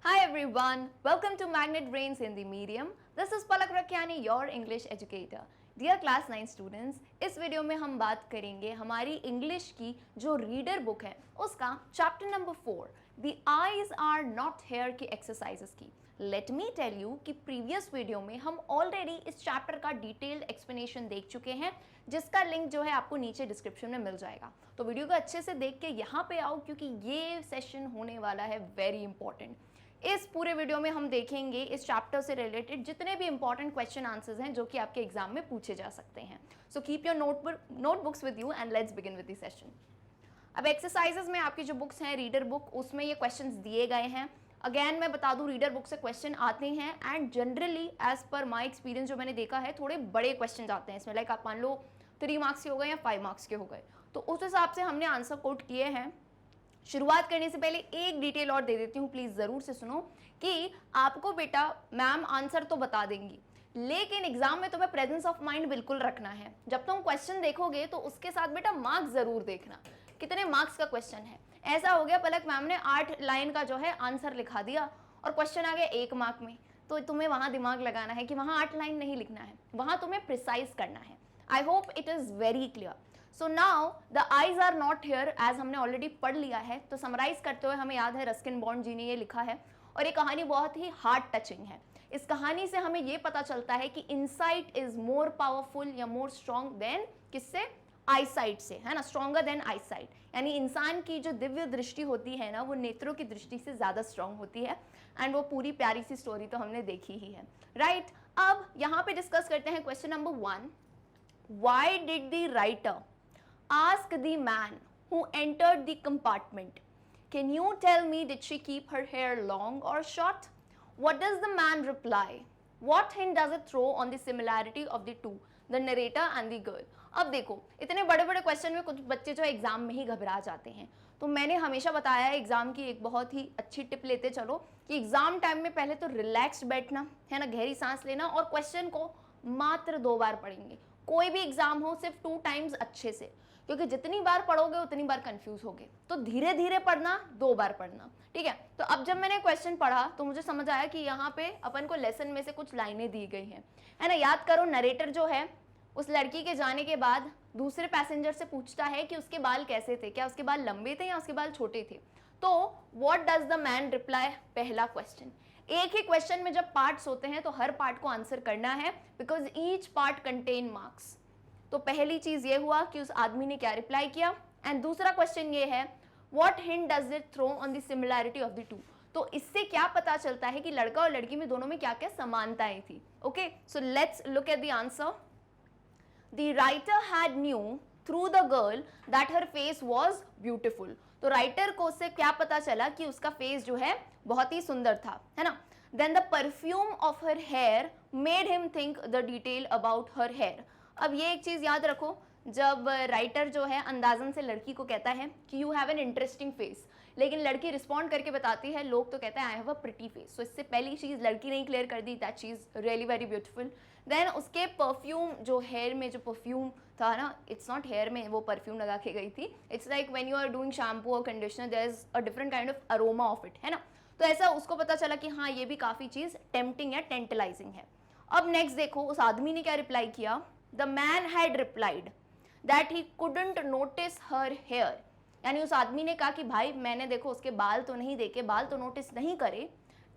Hi everyone, welcome to Magnet Brains Hindi Medium. This is Palak Rakyani, your English educator. Dear class 9 students, इस video में हम बात करेंगे हमारी English की जो रीडर बुक है उसका chapter number 4 The eyes are not here की एक्सरसाइजेस की. लेट मी टेल यू कि प्रीवियस वीडियो में हम ऑलरेडी इस चैप्टर का डिटेल्ड एक्सप्लेनेशन देख चुके हैं जिसका लिंक जो है आपको नीचे डिस्क्रिप्शन में मिल जाएगा. तो वीडियो को अच्छे से देख के यहाँ पे आओ क्योंकि ये सेशन होने वाला है वेरी इंपॉर्टेंट. इस पूरे वीडियो में हम देखेंगे इस चैप्टर से रिलेटेड जितने भी इंपॉर्टेंट क्वेश्चन आंसर्स हैं जो कि आपके एग्जाम में पूछे जा सकते हैं. So keep your notebooks with you and let's begin with the session. अब एक्सरसाइजेस में आपकी जो बुक्स हैं रीडर बुक उसमें ये क्वेश्चंस दिए गए हैं. अगेन मैं बता दूं रीडर बुक से क्वेश्चन आते हैं and generally as per my experience जो मैंने देखा है थोड़े बड़े क्वेश्चन आते हैं इसमें. लाइक आप मान लो 3 मार्क्स के हो गए या 5 मार्क्स के हो गए तो उस हिसाब से हमने आंसर कोट किए हैं. शुरुआत करने से पहले एक डिटेल और दे देती हूँ, प्लीज जरूर से सुनो कि आपको बेटा मैम आंसर तो बता देंगी लेकिन एग्जाम में तुम्हें प्रेजेंस ऑफ माइंड बिल्कुल रखना है. जब तुम क्वेश्चन देखोगे तो उसके साथ बेटा मार्क्स जरूर देखना कितने मार्क्स का क्वेश्चन है. ऐसा हो गया पलक मैम ने 8 लाइन का जो है आंसर लिखा दिया और क्वेश्चन आ गया 1 मार्क में, तो तुम्हें वहां दिमाग लगाना है कि वहां 8 लाइन नहीं लिखना है, वहां तुम्हें प्रिसाइज करना है. I hope it is very clear. So now the eyes are not here as हमने ऑलरेडी पढ़ लिया है. तो समराइज करते हुए हमें याद है रस्किन बॉन्ड जी ने ये लिखा है और ये कहानी बहुत ही हार्ट टचिंग है. इस कहानी से हमें ये पता चलता है कि इनसाइट इज मोर पावरफुल या मोर स्ट्रॉन्ग देन किससे, आईसाइट से, है ना, स्ट्रॉन्गर देन आईसाइट. यानी इंसान की जो दिव्य दृष्टि होती है ना वो नेत्रों की दृष्टि से ज्यादा स्ट्रॉन्ग होती है. एंड वो पूरी प्यारी सी स्टोरी तो हमने देखी ही है, राइट. अब यहाँ पे डिस्कस करते हैं question number 1. Why did the writer ask the man who entered the compartment, can you tell me did she keep her hair long or short? What does the man reply? What hint does it throw on the similarity of the two, the narrator and the girl? अब देखो इतने बड़े बड़े question में कुछ बच्चे जो exam में ही घबरा जाते हैं. तो मैंने हमेशा बताया है एग्जाम की एक बहुत ही अच्छी टिप लेते चलो कि एग्जाम टाइम में पहले तो रिलैक्स्ड बैठना है ना, गहरी सांस लेना और क्वेश्चन को मात्र 2 बार पढ़ेंगे. कोई भी एग्जाम हो सिर्फ 2 टाइम्स अच्छे से, क्योंकि जितनी बार पढ़ोगे उतनी बार कंफ्यूज होगे. तो धीरे धीरे पढ़ना, 2 बार पढ़ना, ठीक है. तो अब जब मैंने क्वेश्चन पढ़ा तो मुझे समझ आया कि यहाँ पे अपन को लेसन में से कुछ लाइनें दी गई हैं, है ना. याद करो नरेटर जो है उस लड़की के जाने के बाद दूसरे पैसेंजर से पूछता है कि उसके बाल कैसे थे, क्या उसके बाल लंबे थे या उसके बाल छोटे थे. तो what does the man reply, पहला क्वेश्चन. एक ही क्वेश्चन में जब पार्ट्स होते हैं तो हर पार्ट को आंसर करना है because each part contain marks. तो पहली चीज ये हुआ कि उस आदमी ने क्या रिप्लाई किया. एंड दूसरा क्वेश्चन ये है what hint does it throw on the similarity of the two. तो इससे क्या पता चलता है कि लड़का और लड़की में दोनों में क्या क्या समानताएं थी. Okay, so let's look at the answer. The writer had new through the girl that her face was beautiful. तो राइटर को उससे क्या पता चला कि उसका फेस जो है बहुत ही सुंदर था, है ना. Then the perfume of her hair made him think the detail about her hair. अब ये एक चीज याद रखो, जब राइटर जो है अंदाजन से लड़की को कहता है कि you have an interesting face, लेकिन लड़की रिस्पॉन्ड करके बताती है लोग तो कहते हैं I have a pretty face. So इससे पहली चीज लड़की ने क्लियर कर दी that she is really very beautiful. Then उसके परफ्यूम जो हेयर में जो परफ्यूम था ना, इट्स नॉट हेयर में वो परफ्यूम लगा के गई थी, it's like when you are doing shampoo और conditioner there is a different kind of aroma of it, है ना. तो ऐसा उसको पता चला कि हाँ ये भी काफी चीज टेम्पटिंग या टेंटलाइजिंग है. अब नेक्स्ट देखो उस आदमी ने क्या रिप्लाई किया. The man had replied that he couldn't notice her hair. यानी उस आदमी ने कहा कि भाई मैंने देखो उसके बाल तो नहीं देखे, बाल तो नोटिस नहीं करे,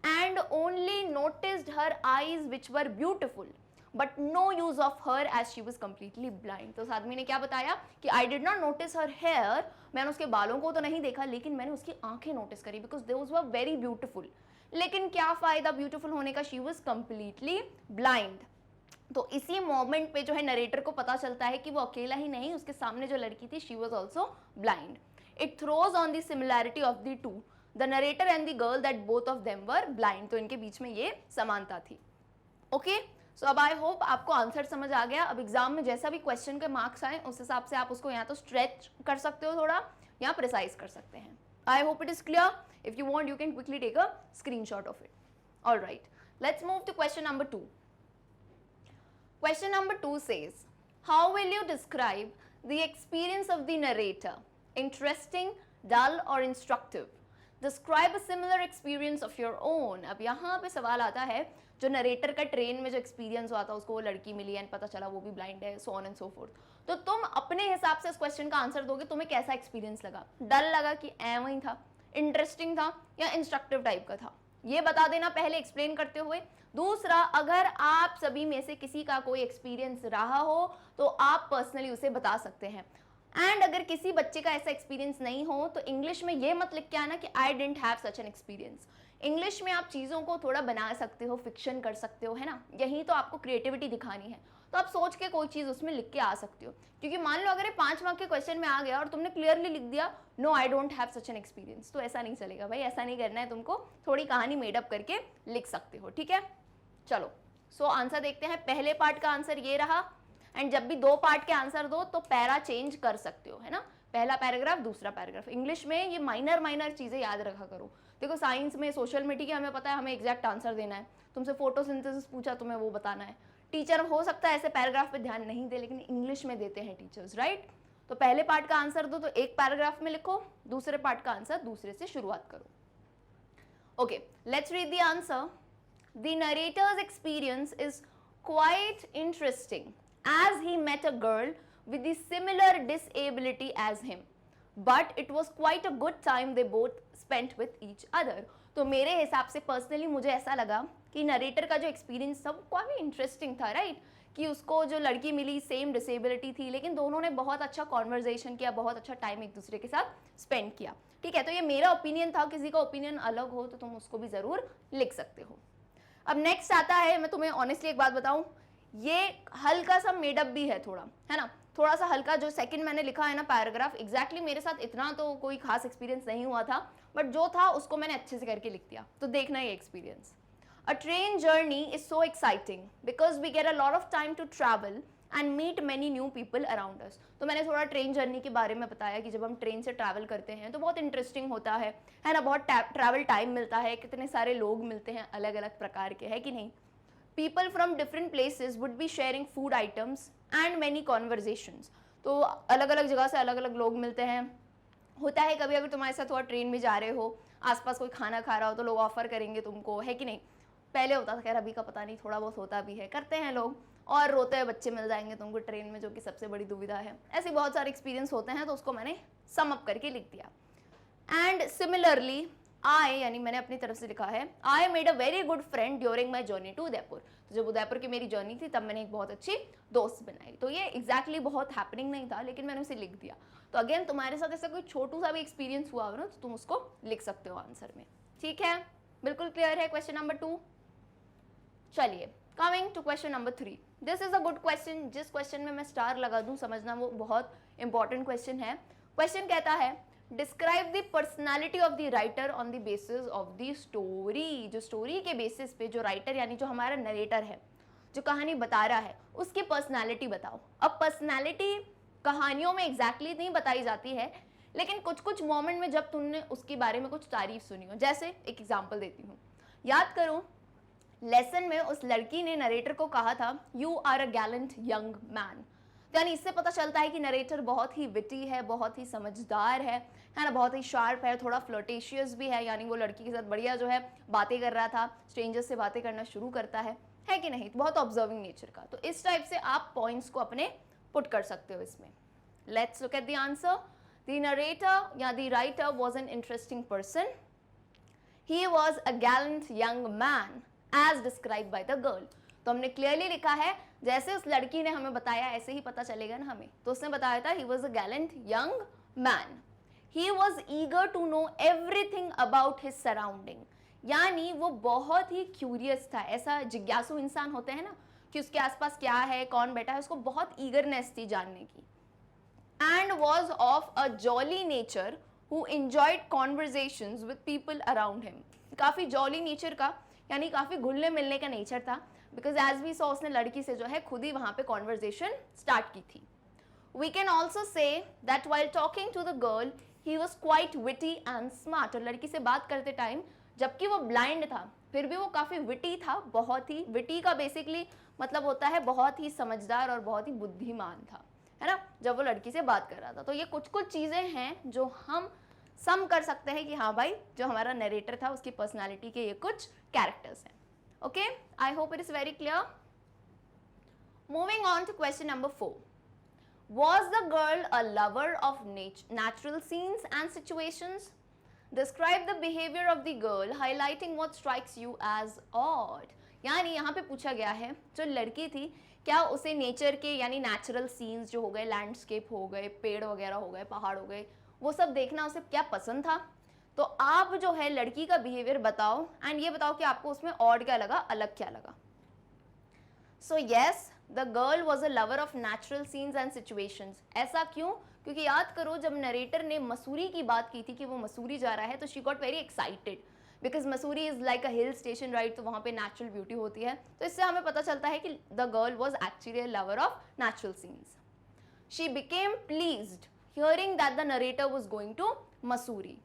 and only noticed her eyes which were beautiful but no use of her as she was completely blind. तो उस आदमी ने क्या बताया कि I did not notice her hair, मैंने उसके बालों को तो नहीं देखा लेकिन मैंने उसकी आंखें नोटिस करी because those were very beautiful. लेकिन क्या फायदा ब्यूटीफुल होने का, she was completely blind. तो इसी मोमेंट पे जो है नरेटर को पता चलता है कि वो अकेला ही नहीं, उसके सामने जो लड़की थी she was also blind. It throws on the similarity of the to, the narrator and the girl that both of them were blind. तो इनके बीच में ये समानता थी. ओके, सो अब आई होप आपको आंसर समझ आ गया. अब एग्जाम में जैसा भी क्वेश्चन के मार्क्स आए उस हिसाब से आप उसको या तो स्ट्रेच कर सकते हो थोड़ा या प्रिसाइज कर सकते हैं. I hope it is clear. If you want you can quickly take a screenshot of it. Alright, let's move to question number 2. Question number 2 says, how will you describe the experience of the narrator? Interesting, dull or instructive? Describe a similar experience of your own. अब यहाँ पे सवाल आता है, जो narrator का train में जो एक्सपीरियंस हुआ था, उसको वो लड़की मिली एंड पता चला वो भी ब्लाइंड है, सो ऑन एंड सो फोर्थ। तो तुम अपने हिसाब से इस क्वेश्चन का आंसर दोगे, तुम्हें कैसा एक्सपीरियंस लगा? डर लगा कि ऐ वही था, इंटरेस्टिंग था, या इंस्ट्रक्टिव टाइप का था? ये बता देना पहले एक्सप्लेन करते हुए। दूसरा, अगर आप सभी में से किसी का कोई एक्सपीरियंस रहा हो तो आप पर्सनली उसे बता सकते हैं। एंड अगर किसी बच्चे का ऐसा एक्सपीरियंस नहीं हो तो इंग्लिश में ये मत लिख के आना कि I didn't have such an experience. English में आप चीज़ों को थोड़ा बना सकते हो, फिक्शन कर सकते हो, है ना? यही तो आपको क्रिएटिविटी दिखानी है, तो आप सोच के कोई चीज़ उसमें लिख के आ सकते हो। क्योंकि मान लो अगर ये 5 मार्क के क्वेश्चन में आ गया और तुमने क्लियरली लिख दिया no I don't have such an experience, तो ऐसा नहीं चलेगा भाई, ऐसा नहीं करना है तुमको। थोड़ी कहानी मेडअप करके लिख सकते हो, ठीक है? चलो, सो आंसर देखते हैं। पहले पार्ट का आंसर ये रहा। एंड जब भी 2 पार्ट के आंसर दो तो पैरा चेंज कर सकते हो, है ना? पहला पैराग्राफ, दूसरा पैराग्राफ। इंग्लिश में ये माइनर चीजें याद रखा करो। देखो, साइंस में सोशल मीडिया हमें पता है, हमें एग्जैक्ट आंसर देना है। तुमसे फोटोसिंथेसिस पूछा, तुम्हें वो बताना है। टीचर हो सकता है ऐसे पैराग्राफ पे ध्यान नहीं दे, लेकिन इंग्लिश में देते हैं टीचर्स, राइट? तो पहले पार्ट का आंसर दो तो एक पैराग्राफ में लिखो, दूसरे पार्ट का आंसर दूसरे से शुरुआत करो। Okay, let's read the answer. The narrator's experience is quite interesting as he met a girl with the similar disability as him, but it was quite a good time they both spent with each other. तो मेरे हिसाब से personally मुझे ऐसा लगा कि narrator का जो एक्सपीरियंस था वो काफ़ी इंटरेस्टिंग था, राइट? कि उसको जो लड़की मिली सेम डिसेबिलिटी थी, लेकिन दोनों ने बहुत अच्छा कॉन्वर्जेशन किया, बहुत अच्छा टाइम एक दूसरे के साथ स्पेंड किया, ठीक है? तो ये मेरा ओपिनियन था, किसी का ओपिनियन अलग हो तो तुम उसको भी ज़रूर लिख सकते हो। अब नेक्स्ट आता है, मैं तुम्हें ऑनेस्टली एक बात बताऊं, ये हल्का सा मेडअप भी है थोड़ा, है ना? थोड़ा सा हल्का। जो सेकंड मैंने लिखा है ना पैराग्राफ, एग्जैक्टली मेरे साथ इतना तो कोई खास एक्सपीरियंस नहीं हुआ था, बट जो था उसको मैंने अच्छे से करके लिख दिया। तो देखना ये experience. A train journey is so exciting because we get a lot of time to travel and meet many new people around us. तो मैंने थोड़ा ट्रेन जर्नी के बारे में बताया कि जब हम ट्रेन से ट्रैवल करते हैं तो बहुत इंटरेस्टिंग होता है ना? बहुत ट्रैवल टाइम मिलता है, कितने सारे लोग मिलते हैं अलग अलग प्रकार के, है कि नहीं? People from different places would be sharing food items and many conversations. तो अलग अलग जगह से अलग अलग लोग मिलते हैं। होता है कभी अगर तुम्हारे साथ थोड़ा ट्रेन में जा रहे हो, आसपास कोई खाना खा रहा हो तो लोग ऑफर करेंगे तुमको, है कि नहीं? पहले होता था, खैर अभी का पता नहीं, थोड़ा बहुत होता भी है, करते हैं लोग। और रोते हुए बच्चे मिल जाएंगे तुमको ट्रेन में, जो कि सबसे बड़ी दुविधा है। ऐसे बहुत सारे एक्सपीरियंस होते हैं, तो उसको मैंने सम अप करके लिख दिया। एंड सिमिलरली आई, यानी मैंने अपनी तरफ से लिखा है, I made a very good friend during my journey to Udaipur. तो जब उदयपुर की मेरी जर्नी थी तब मैंने एक बहुत अच्छी दोस्त बनाई। तो ये एग्जैक्टली बहुत हैपनिंग नहीं था, लेकिन मैंने उसे लिख दिया। तो अगेन तुम्हारे साथ ऐसा कोई छोटू सा भी एक्सपीरियंस हुआ हो ना, तो तुम उसको लिख सकते हो आंसर में, ठीक है? बिल्कुल क्लियर है क्वेश्चन नंबर 2। चलिए, coming to question number 3। This is a good question. जिस क्वेश्चन में मैं स्टार लगा दूं, समझना वो बहुत इंपॉर्टेंट क्वेश्चन है। क्वेश्चन कहता है, describe the personality of the writer on the basis of the story. जो स्टोरी के बेसिस पे जो राइटर, यानी जो हमारा नरेटर है, जो कहानी बता रहा है, उसकी पर्सनालिटी बताओ। अब पर्सनालिटी कहानियों में एग्जैक्टली नहीं बताई जाती है, लेकिन कुछ कुछ मोमेंट में जब तुमने उसके बारे में कुछ तारीफ सुनी हो, जैसे एक एग्जाम्पल देती हूँ। याद करो, लेसन में उस लड़की ने नरेटर को कहा था, you are a gallant young man. तो यानी इससे पता चलता है कि नरेटर बहुत ही विटी है, बहुत ही समझदार है ना? बहुत ही शार्प है, थोड़ा फ्लर्टेशियस भी है, यानी वो लड़की के साथ बढ़िया जो है बातें कर रहा था, स्ट्रेंजर्स से बातें करना शुरू करता है कि नहीं? तो बहुत ऑब्जर्विंग नेचर का। तो इस टाइप से आप पॉइंट्स को अपने पुट कर सकते हो इसमें। Let's look at the answer. The narrator या the writer was an interesting person. He was a gallant young man as describe by the girl. तो हमने क्लियरली लिखा है, जैसे उस लड़की ने हमें बताया ऐसे ही पता चलेगा ना हमें। तो उसने बताया था, he was a gallant young man. He was eager to know everything about his surrounding. यानी वो बहुत ही क्यूरियस था। ऐसा जिज्ञासु इंसान होते हैं ना, कि उसके आसपास क्या है, कौन बैठा है, उसको बहुत ईगरनेस थी जानने की। And was of a jolly nature who enjoyed conversations with people around him. काफ़ी जॉली नेचर का, यानी काफ़ी घुलने मिलने का नेचर था, बिकॉज एज वी सॉ उसने लड़की से जो है खुद ही वहाँ पे कॉन्वर्जेशन स्टार्ट की थी। We can also say that while talking to the girl he was quite witty and smart. और लड़की से बात करते टाइम, जबकि वो ब्लाइंड था, फिर भी वो काफ़ी विटी था। बहुत ही विटी का बेसिकली मतलब होता है बहुत ही समझदार और बहुत ही बुद्धिमान था, है ना, जब वो लड़की से बात कर रहा था। तो ये कुछ कुछ चीज़ें हैं जो हम सम कर सकते हैं कि हाँ भाई जो हमारा नरेटर था उसकी पर्सनालिटी के ये कुछ कैरेक्टर्स हैं. Okay, I hope it is very clear. Moving on to question number 4. Was the girl a lover of natural scenes and situations? Describe the behavior of the girl, highlighting what strikes you as odd. यानी यहाँ पे पूछा गया है जो लड़की थी क्या उसे नेचर के यानी नेचुरल सीन्स जो हो गए, लैंडस्केप हो गए, पेड़ वगैरह हो गए, पहाड़ हो गए, वो सब देखना उसे क्या पसंद था. तो आप जो है लड़की का बिहेवियर बताओ एंड ये बताओ कि आपको उसमें ऑड क्या लगा, अलग क्या लगा. So yes, the girl was a lover of natural scenes and situations. ऐसा क्यों? क्योंकि याद करो जब नरेटर ने मसूरी की बात की थी कि वो मसूरी जा रहा है तो she got very excited because Mussoorie is like a hill station right, तो वहाँ पे नेचुरल ब्यूटी होती है. तो इससे हमें पता चलता है कि the girl was actually a lover of natural scenes. She became pleased hearing that the narrator was going to Mussoorie.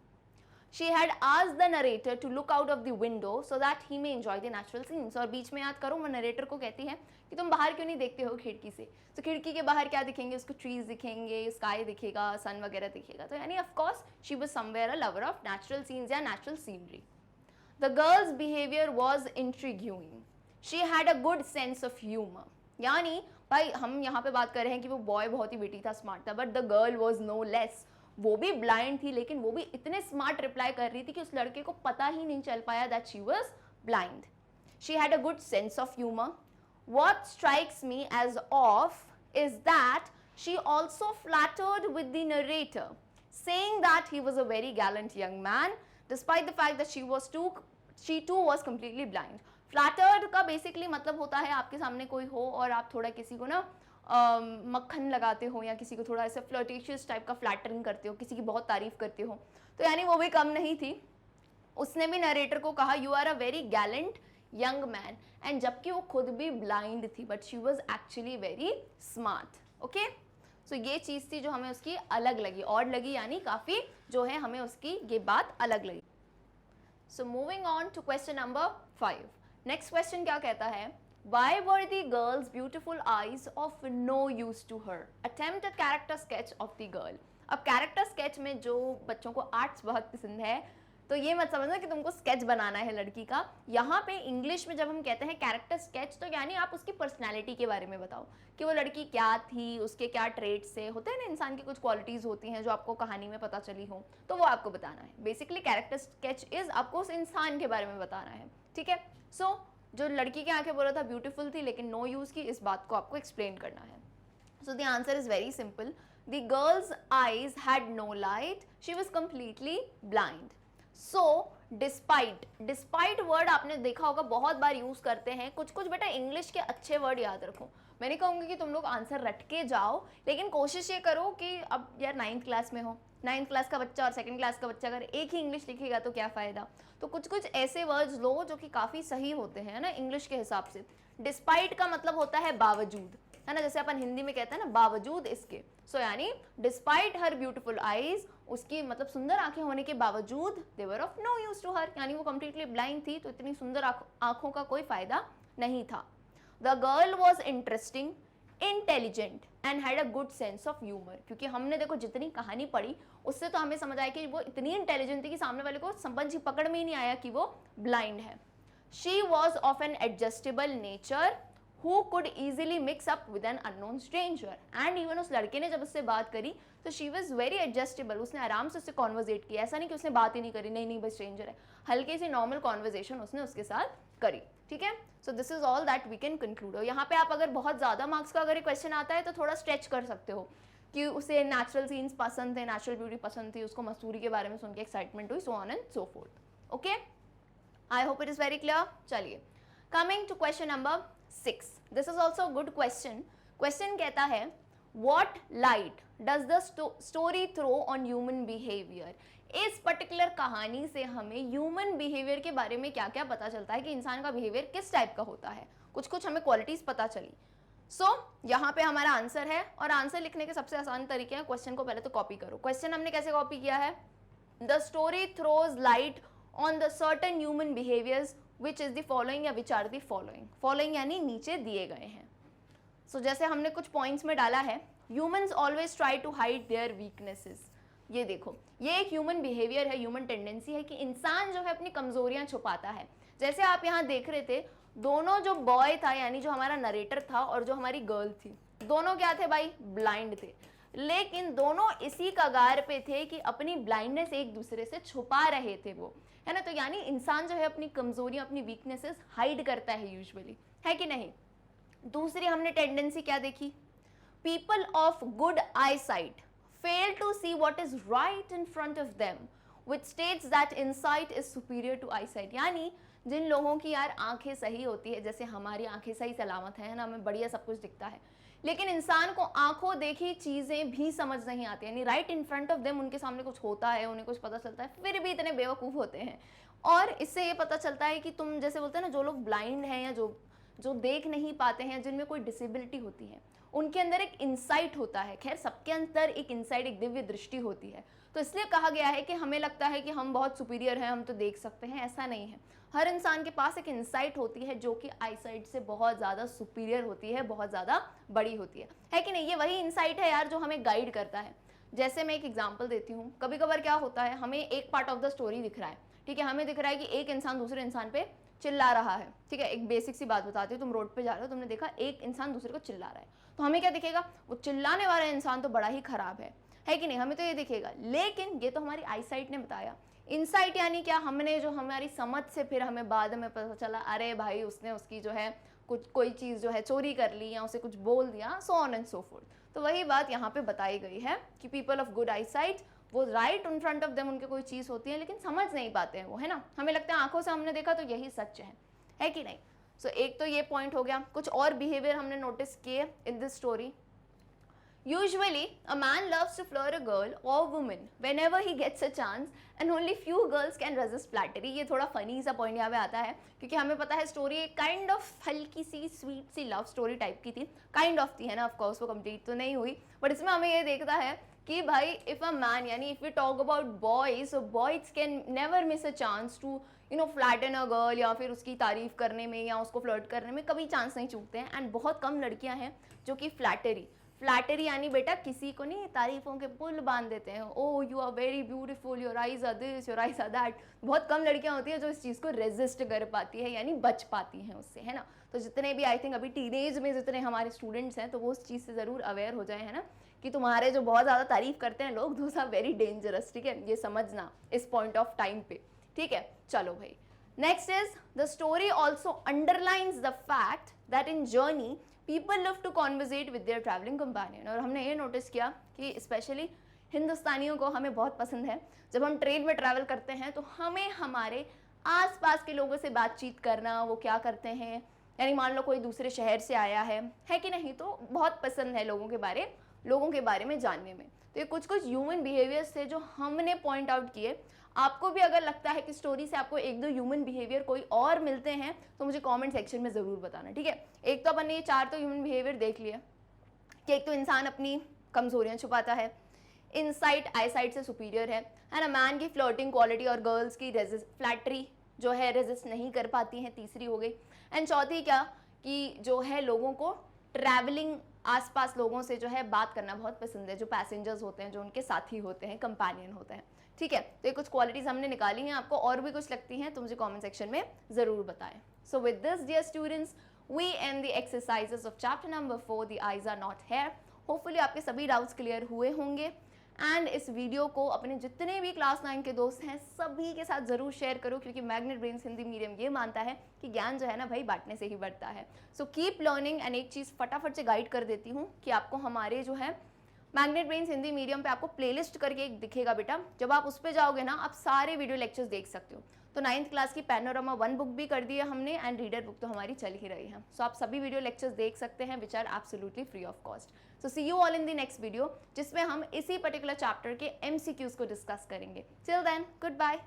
She had asked the narrator to look out of the window so that he may enjoy the natural scenes. और बीच में याद करो वो narrator को कहती है कि तुम बाहर क्यों नहीं देखते हो खिड़की से. तो खिड़की के बाहर क्या दिखेंगे उसको, ट्रीज दिखेंगे, स्काई दिखेगा, सन वगैरह दिखेगा. तो यानी of course she was somewhere a lover of natural scenes या natural scenery. The girl's behaviour was intriguing. She had a good sense of humour. यानी भाई हम यहाँ पे बात कर रहे हैं कि वो बॉय बहुत ही विटी था, स्मार्ट था, but the girl was no less. वो भी ब्लाइंड थी लेकिन वो भी इतने स्मार्ट रिप्लाई कर रही थी कि उस लड़के को पता ही नहीं चल पाया that she was blind. She had a good sense of humour. What strikes me as of is that she also flattered with the narrator saying that he was a very gallant young man despite the fact that she too was completely blind. Flattered का basically मतलब होता है आपके सामने कोई हो और आप थोड़ा किसी को ना मक्खन लगाते हो या किसी को थोड़ा ऐसे फ्लर्टिशियस टाइप का फ्लैटरिंग करते हो, किसी की बहुत तारीफ करते हो. तो यानी वो भी कम नहीं थी. उसने भी नरेटर को कहा you are a very gallant young man, and जबकि वो खुद भी ब्लाइंड थी but she was actually very smart. Okay, so ये चीज़ थी जो हमें उसकी अलग लगी, ऑड लगी, यानी काफ़ी जो है हमें उसकी ये बात अलग लगी. So moving on to question number 5. Next question क्या कहता है, Why were the girl's beautiful eyes of no use to her? Attempt a character sketch of the girl. अब कैरेक्टर स्केच में जो बच्चों को आर्ट्स बहुत पसंद है तो ये मत समझना कि तुमको स्केच बनाना है लड़की का. यहाँ पे इंग्लिश में जब हम कहते हैं कैरेक्टर स्केच तो यानी आप उसकी पर्सनैलिटी के बारे में बताओ कि वो लड़की क्या थी, उसके क्या ट्रेट्स से होते हैं ना, इंसान की कुछ क्वालिटीज़ होती हैं जो आपको कहानी में पता चली हो, तो वो आपको बताना है. बेसिकली कैरेक्टर स्केच इज़ आपको उस इंसान के बारे में बताना है. ठीक है, सो जो लड़की की आंखें बोला था ब्यूटीफुल थी लेकिन नो यूज़ की, इस बात को आपको एक्सप्लेन करना है. So the answer is very simple. The girl's eyes had no light, she was completely blind. So despite word आपने देखा होगा बहुत बार यूज़ करते हैं. कुछ कुछ बेटा इंग्लिश के अच्छे वर्ड याद रखो. मैं नहीं कहूँगी कि तुम लोग आंसर रट के जाओ, लेकिन कोशिश ये करो कि अब यार 9th क्लास में हो, 9th क्लास का बच्चा और 2nd क्लास का बच्चा अगर एक ही इंग्लिश लिखेगा तो क्या फ़ायदा. तो कुछ कुछ ऐसे वर्ड्स लो जो कि काफ़ी सही होते हैं ना इंग्लिश के हिसाब से. डिस्पाइट का मतलब होता है बावजूद, है ना, जैसे अपन हिंदी में कहते हैं ना बावजूद इसके. सो यानी डिस्पाइट हर ब्यूटीफुल आईज, उसकी मतलब सुंदर आंखें होने के बावजूद they were of no use to her, यानी वो कंप्लीटली ब्लाइंड थी तो इतनी सुंदर आंखों का कोई फायदा नहीं था. The girl was interesting, intelligent and had a good sense of humour. क्योंकि हमने देखो जितनी कहानी पढ़ी उससे तो हमें समझ आया कि वो इतनी इंटेलिजेंट थी कि सामने वाले को समझ ही पकड़ में ही नहीं आया कि वो ब्लाइंड है. She was of an adjustable nature who could easily mix up with an unknown stranger. and even उस लड़के ने जब उससे बात करी तो she was very adjustable. उसने आराम से उससे कॉन्वर्जेट किया, ऐसा नहीं कि उसने बात ही नहीं करी, नहीं नहीं बस स्ट्रेंजर है, हल्के से नॉर्मल कॉन्वर्जेशन उसने उसके साथ करी. ठीक है, so this is all that we can conclude. और यहाँ पे आप अगर बहुत ज़्यादा मार्क्स का अगर क्वेश्चन आता है तो थोड़ा स्ट्रेच कर सकते हो कि उसे नेचुरल सीन्स पसंद थे, नेचुरल ब्यूटी पसंद थी, उसको मसूरी के बारे में सुन के एक्साइटमेंट हुई, so on and so forth. Okay, I hope it is very clear. चलिए, coming to question number 6. This is also a good question. Question कहता है What light does the story throw on human behavior? इस particular कहानी से हमें human behaviour के बारे में क्या क्या पता चलता है कि इंसान का बिहेवियर किस टाइप का होता है. कुछ कुछ हमें क्वालिटीज पता चली. सो यहाँ पे हमारा आंसर है और आंसर लिखने के सबसे आसान तरीके हैं. क्वेश्चन को पहले तो कॉपी करो. क्वेश्चन हमने कैसे कॉपी किया है, the story throws light on the certain human behaviours which is the following या which are the following. Following यानी नीचे दिए गए हैं. सो जैसे हमने कुछ पॉइंट्स में डाला है, humans always try to hide their weaknesses. ये देखो, ये एक ह्यूमन बिहेवियर है, ह्यूमन टेंडेंसी है कि इंसान जो है अपनी कमजोरियां छुपाता है। जैसे आप यहाँ देख रहे थे, दोनों जो बॉय था यानी जो हमारा नरेटर था और जो हमारी गर्ल थी, दोनों क्या थे भाई, ब्लाइंड थे, लेकिन दोनों इसी कगार पे थे कि अपनी ब्लाइंडनेस एक दूसरे से छुपा रहे थे वो, है ना। तो यानी इंसान जो है अपनी कमजोरियां, अपनी वीकनेसेस हाइड करता है यूजुअली, है कि नहीं। दूसरी हमने टेंडेंसी क्या देखी, people of good I site fail to see what is right in front of them, which states that insight is superior to eyesight। यानी जिन लोगों की यार आंखें सही होती है, जैसे हमारी आंखें सही सलामत है ना, हमें बढ़िया सब कुछ दिखता है, लेकिन इंसान को आंखों देखी चीजें भी समझ नहीं आती, यानी right in front of them उनके सामने कुछ होता है, उन्हें कुछ पता चलता है, फिर भी इतने बेवकूफ होते हैं। और इससे ये पता चलता है कि तुम जैसे बोलते हैं ना, जो लोग ब्लाइंड हैं या जो देख नहीं पाते हैं, जिनमें कोई डिसेबिलिटी होती है, उनके अंदर एक इंसाइट होता है। खैर सबके अंदर एक इंसाइट, एक दिव्य दृष्टि होती है। तो इसलिए कहा गया है कि हमें लगता है कि हम बहुत सुपीरियर हैं, हम तो देख सकते हैं, ऐसा नहीं है। हर इंसान के पास एक इंसाइट होती है जो कि आईसाइट से बहुत ज़्यादा सुपीरियर होती है, बहुत ज़्यादा बड़ी होती है कि नहीं। ये वही इंसाइट है यार जो हमें गाइड करता है। जैसे मैं एक एग्जाम्पल देती हूँ, कभी कभार क्या होता है, हमें एक पार्ट ऑफ द स्टोरी दिख रहा है, ठीक है, हमें दिख रहा है कि एक इंसान दूसरे इंसान पे चिल्ला रहा है, ठीक है। एक बेसिक सी बात बताती हूँ, तुम रोड पे जा रहे हो, तुमने देखा एक इंसान दूसरे को चिल्ला रहा है, तो हमें क्या दिखेगा, वो चिल्लाने वाला इंसान तो बड़ा ही खराब है कि नहीं, हमें तो ये दिखेगा। लेकिन ये तो हमारी आईसाइट ने बताया। इनसाइट यानी क्या, हमने जो हमारी समझ से फिर हमें बाद में पता चला, अरे भाई उसने उसकी जो है कुछ कोई चीज़ जो है चोरी कर ली या उसे कुछ बोल दिया, सो ऑन एंड सो फोर्थ। तो वही बात यहाँ पे बताई गई है कि पीपल ऑफ गुड आईसाइट, वो right in front of them उनके कोई चीज़ होती है, लेकिन समझ नहीं पाते हैं वो, है ना। हमें लगता है आंखों से हमने देखा तो यही सच है कि नहीं। सो एक तो ये पॉइंट हो गया। कुछ और बिहेवियर हमने नोटिस किए in this story. Usually, a man loves to flirt a girl or woman whenever he gets a chance, and only few girls can resist flattery। ये थोड़ा फनी सा पॉइंट यहाँ पे आता है, क्योंकि हमें पता है स्टोरी एक काइंड ऑफ हल्की सी स्वीट सी लव स्टोरी टाइप की थी, काइंड ऑफ थी, है ना। ऑफ कोर्स वो कंप्लीट तो नहीं हुई, बट इसमें हमें ये देखता है कि भाई इफ अ मैन, यानी if we talk about boys, so boys can never miss a chance to flatten a girl, या फिर उसकी तारीफ करने में या उसको फ्लर्ट करने में कभी चांस नहीं चूकते हैं। एंड बहुत कम लड़कियां हैं जो कि फ्लैटरी यानी बेटा किसी को नहीं, तारीफों के पुल बांध देते हैं, oh you are very beautiful, your eyes are this, your eyes are that. बहुत कम लड़कियां होती हैं जो इस चीज़ को रेजिस्ट कर पाती है, यानी बच पाती हैं उससे, है ना। तो जितने भी आई थिंक अभी टीनेज में जितने हमारे स्टूडेंट्स हैं, तो वो उस चीज़ से ज़रूर अवेयर हो जाए, है ना, कि तुम्हारे जो बहुत ज़्यादा तारीफ करते हैं लोग, दोस आर वेरी डेंजरस, ठीक है, ये समझना इस पॉइंट ऑफ टाइम पे, ठीक है। चलो भाई, next is the story also underlines the fact that in journey people love to conversate with their travelling companion. और हमने ये नोटिस किया कि स्पेशली हिंदुस्तानियों को हमें बहुत पसंद है, जब हम ट्रेन में ट्रैवल करते हैं तो हमें हमारे आसपास के लोगों से बातचीत करना, वो क्या करते हैं, यानी मान लो कोई दूसरे शहर से आया है कि नहीं, तो बहुत पसंद है लोगों के बारे में जानने में। तो ये कुछ ह्यूमन बिहेवियर्स थे जो हमने पॉइंट आउट किए। आपको भी अगर लगता है कि स्टोरी से आपको एक दो ह्यूमन बिहेवियर कोई और मिलते हैं तो मुझे कमेंट सेक्शन में ज़रूर बताना, ठीक है। एक तो अपन ने ये 4 तो ह्यूमन बिहेवियर देख लिए कि एक तो इंसान अपनी कमजोरियां छुपाता है, इनसाइट आईसाइट से सुपीरियर है ना, मैन की फ्लर्टिंग क्वालिटी और गर्ल्स की फ्लैटरी जो है रेजिस्ट नहीं कर पाती हैं, तीसरी हो गई। एंड चौथी क्या, कि जो है लोगों को ट्रैवलिंग आसपास लोगों से जो है बात करना बहुत पसंद है, जो पैसेंजर्स होते हैं, जो उनके साथी होते हैं, कंपेनियन होते हैं, ठीक है। तो ये कुछ क्वालिटीज हमने निकाली हैं। आपको और भी कुछ लगती हैं तो मुझे कमेंट सेक्शन में ज़रूर बताएं। So with this dear students, we end the exercises of chapter number 4 the eyes are not here. Hopefully आपके सभी डाउट्स क्लियर हुए होंगे। एंड इस वीडियो को अपने जितने भी क्लास 9 के दोस्त हैं सभी के साथ ज़रूर शेयर करो, क्योंकि मैग्नेट ब्रेन्स हिंदी मीडियम ये मानता है कि ज्ञान जो है ना भाई बांटने से ही बढ़ता है। So keep learning. एंड एक चीज़ फटाफट से गाइड कर देती हूँ कि आपको हमारे जो है मैग्नेट ब्रेन्स हिंदी मीडियम पे आपको प्लेलिस्ट करके एक दिखेगा बेटा, जब आप उस पर जाओगे ना आप सारे वीडियो लेक्चर्स देख सकते हो। तो 9th क्लास की पैनोरामा 1 बुक भी कर दी है हमने, एंड रीडर बुक तो हमारी चल ही रही है। सो आप सभी वीडियो लेक्चर्स देख सकते हैं which are absolutely free of cost. So see you all in the next video, जिसमें हम इसी पर्टिकुलर चैप्टर के MCQs को डिस्कस करेंगे। Till then, good bye.